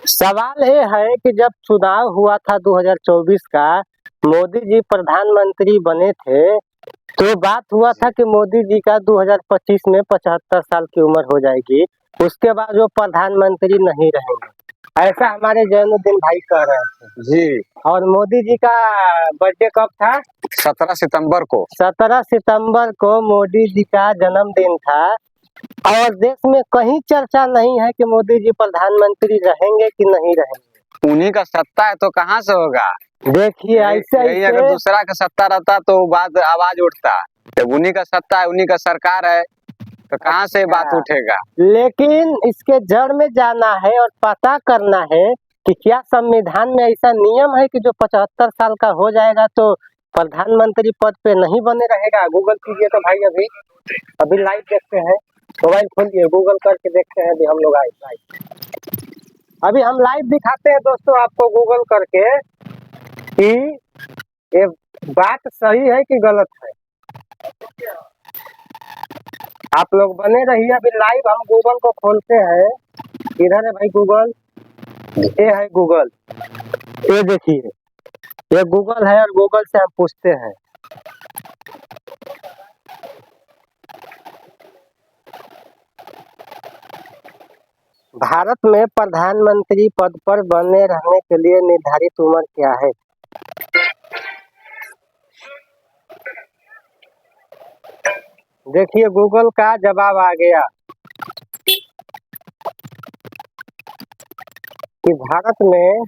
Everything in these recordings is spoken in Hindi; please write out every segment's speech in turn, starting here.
सवाल ये है कि जब चुनाव हुआ था 2024 का, मोदी जी प्रधानमंत्री बने थे, तो बात हुआ था कि मोदी जी का 2025 में 75 साल की उम्र हो जाएगी। उसके बाद वो प्रधानमंत्री नहीं रहेंगे, ऐसा हमारे जैनुद्दीन भाई कह रहे थे जी। और मोदी जी का बर्थडे कब था? 17 सितंबर को। 17 सितंबर को मोदी जी का जन्मदिन था और देश में कहीं चर्चा नहीं है कि मोदी जी प्रधानमंत्री रहेंगे कि नहीं रहेंगे। उन्हीं का सत्ता है तो कहाँ से होगा। देखिए ऐसे अगर दूसरा का सत्ता रहता तो बात आवाज उठता। जब उन्हीं का सत्ता है, उन्हीं का सरकार है, तो कहाँ से बात उठेगा। लेकिन इसके जड़ में जाना है और पता करना है कि क्या संविधान में ऐसा नियम है कि जो 75 साल का हो जाएगा तो प्रधानमंत्री पद पे नहीं बने रहेगा। गूगल कीजिए तो भाई, अभी लाइव देखते हैं। मोबाइल खोलिए, गूगल करके देखते हैं। अभी हम लोग आए लाइव, अभी हम लाइव दिखाते हैं दोस्तों आपको गूगल करके कि ये बात सही है कि गलत है। आप लोग बने रहिए, अभी लाइव हम गूगल को खोलते हैं। इधर है भाई गूगल, ये है गूगल, ये देखिए ये गूगल है और गूगल से हम पूछते हैं। भारत में प्रधानमंत्री पद पर बने रहने के लिए निर्धारित उम्र क्या है? देखिए गूगल का जवाब आ गया कि भारत में,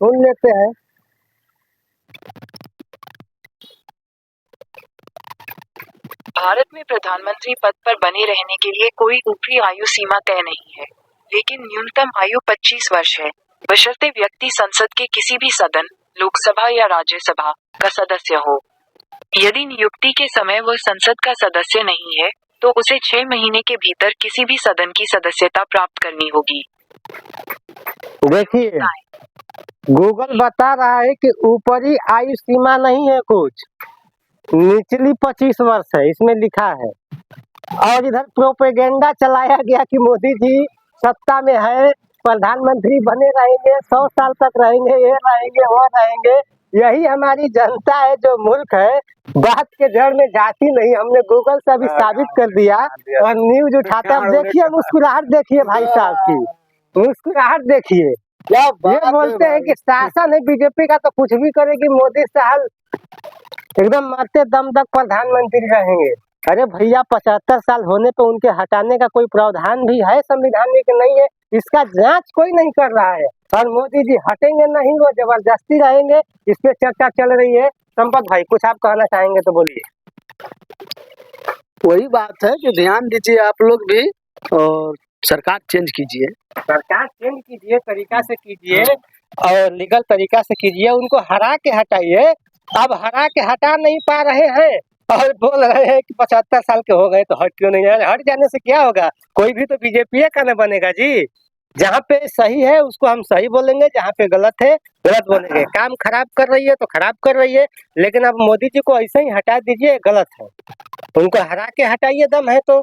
सुन लेते हैं, भारत में प्रधानमंत्री पद पर बने रहने के लिए कोई ऊपरी आयु सीमा तय नहीं है, लेकिन न्यूनतम आयु 25 वर्ष है, बशर्ते व्यक्ति संसद के किसी भी सदन, लोकसभा या राज्यसभा का सदस्य हो। यदि नियुक्ति के समय वह संसद का सदस्य नहीं है, तो उसे 6 महीने के भीतर किसी भी सदन की सदस्यता प्राप्त करनी होगी। देखिए गूगल बता रहा है कि ऊपरी आयु सीमा नहीं है, कुछ निचली 25 वर्ष है, इसमें लिखा है। और इधर प्रोपेगेंडा चलाया गया कि मोदी जी सत्ता में है, प्रधानमंत्री बने रहेंगे, 100 साल तक रहेंगे, ये रहेंगे वो रहेंगे। यही हमारी जनता है जो मुल्क है, बात के जड़ में जाती नहीं। हमने गूगल से अभी साबित कर दिया और न्यूज उठाते। अब देखिए मुस्कुराहट, देखिए भाई साहब की मुस्कुराहट देखिए। ये बोलते हैं कि शासन है बीजेपी का तो कुछ भी करेगी, मोदी साहब एकदम मरते दम तक प्रधानमंत्री रहेंगे। अरे भैया 75 साल होने पे उनके हटाने का कोई प्रावधान भी है संविधान में कि नहीं है? इसका जांच कोई नहीं कर रहा है। और मोदी जी हटेंगे नहीं, वो जबरदस्ती रहेंगे, इस पे चर्चा चल रही है। संपत भाई कुछ आप कहना चाहेंगे तो बोलिए। वही बात है कि ध्यान दीजिए आप लोग भी और सरकार चेंज कीजिए। सरकार चेंज कीजिए, तरीका से कीजिए और लीगल तरीका से कीजिए। उनको हरा के हटाइए। अब हरा के हटा नहीं पा रहे हैं और बोल रहे हैं कि 75 साल के हो गए तो हट क्यों नहीं है? हट जाने से क्या होगा? कोई भी तो बीजेपी का न बनेगा जी। जहाँ पे सही है उसको हम सही बोलेंगे, जहाँ पे गलत है गलत बोलेंगे। काम खराब कर रही है तो खराब कर रही है, लेकिन अब मोदी जी को ऐसे ही हटा दीजिए, गलत है। उनको हरा के हटाइए, दम है तो।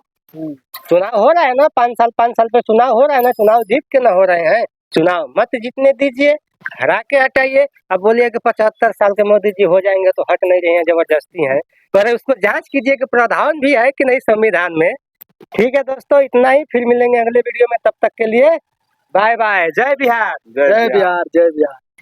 चुनाव हो रहा है ना, 5 साल पे चुनाव हो रहा है ना, चुनाव जीत के ना हो रहे हैं। चुनाव मत जीतने दीजिए, हरा के हटाइए। अब बोलिए कि 75 साल के मोदी जी हो जाएंगे तो हट नहीं रहे हैं, जबरदस्ती है। पर उसको जांच कीजिए कि प्रावधान भी है कि नहीं संविधान में। ठीक है दोस्तों, इतना ही, फिर मिलेंगे अगले वीडियो में। तब तक के लिए बाय बाय। जय बिहार। जय बिहार, जय बिहार।